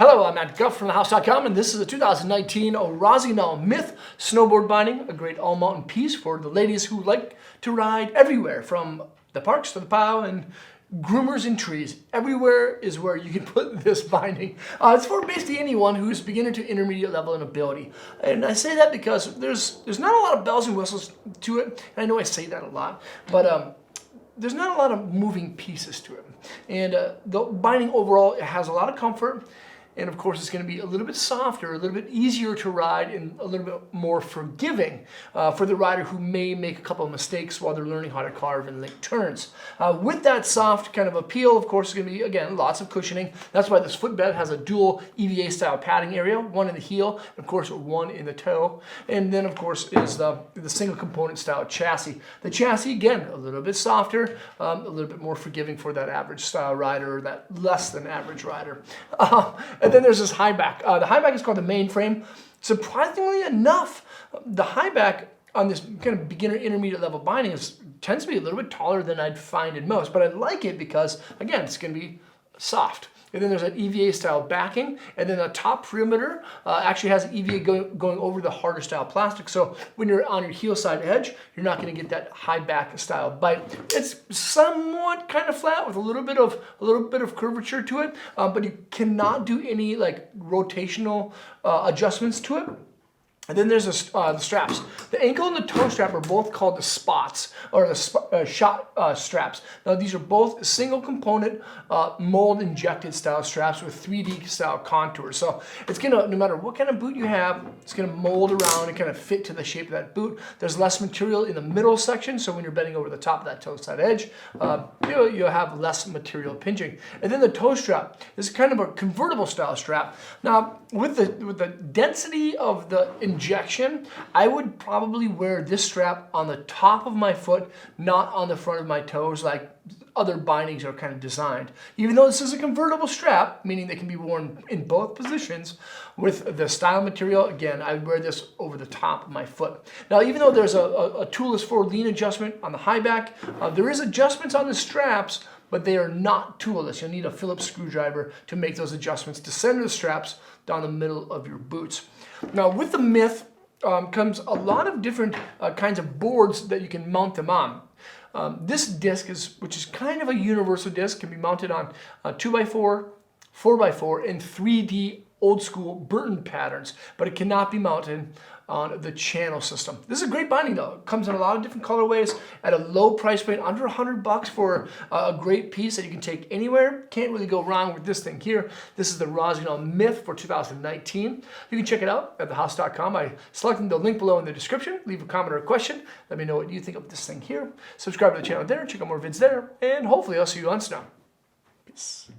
Hello, I'm Matt Guff from thehouse.com, and this is a 2019 Rossignol Myth Snowboard Binding, a great all-mountain piece for the ladies who like to ride everywhere, from the parks to the POW and groomers and trees. Everywhere is where you can put this binding. It's for basically anyone who's beginner to intermediate level in ability. And I say that because there's not a lot of bells and whistles to it. And I know I say that a lot, but there's not a lot of moving pieces to it. And the binding overall, it has a lot of comfort. And of course, it's going to be a little bit softer, a little bit easier to ride, and a little bit more forgiving for the rider who may make a couple of mistakes while they're learning how to carve and lick turns. With that soft kind of appeal, of course, it's going to be, again, lots of cushioning. That's why this footbed has a dual EVA style padding area, one in the heel, and of course, one in the toe. And then, of course, is the single component style chassis. The chassis, again, a little bit softer, a little bit more forgiving for that average style rider, or that less than average rider. And then there's this high back. The high back is called the mainframe. Surprisingly enough, the high back on this kind of beginner intermediate level binding tends to be a little bit taller than I'd find in most, but I like it because, again, it's going to be soft. And then there's an EVA style backing, and then the top perimeter actually has EVA going over the harder style plastic. So when you're on your heel side edge, you're not going to get that high back style bite. It's somewhat kind of flat with a little bit of curvature to it, but you cannot do any like rotational adjustments to it. And then there's the straps. The ankle and the toe strap are both called the spots, or the shot straps. Now these are both single component mold injected style straps with 3D style contours. So it's gonna, no matter what kind of boot you have, it's gonna mold around and kind of fit to the shape of that boot. There's less material in the middle section, so when you're bending over the top of that toe side edge, you'll have less material pinching. And then the toe strap is kind of a convertible style strap. Now with the density of the injection, I would probably wear this strap on the top of my foot, not on the front of my toes like other bindings are kind of designed. Even though this is a convertible strap, meaning they can be worn in both positions, with the style material, again, I would wear this over the top of my foot. Now, even though there's a toolless forward lean adjustment on the high back, there is adjustments on the straps, but they are not toolless. You'll need a Phillips screwdriver to make those adjustments to center the straps down the middle of your boots. Now, with the Myth comes a lot of different kinds of boards that you can mount them on. This disc, which is kind of a universal disc, can be mounted on 2x4, 4x4, and 3D old school Burton patterns, but it cannot be mounted on the channel system. This is a great binding though. It comes in a lot of different colorways at a low price point, under $100 for a great piece that you can take anywhere. Can't really go wrong with this thing here. This is the Rossignol Myth for 2019. You can check it out at thehouse.com by selecting the link below in the description. Leave a comment or a question. Let me know what you think of this thing here. Subscribe to the channel there, check out more vids there, and hopefully I'll see you on Snow. Peace.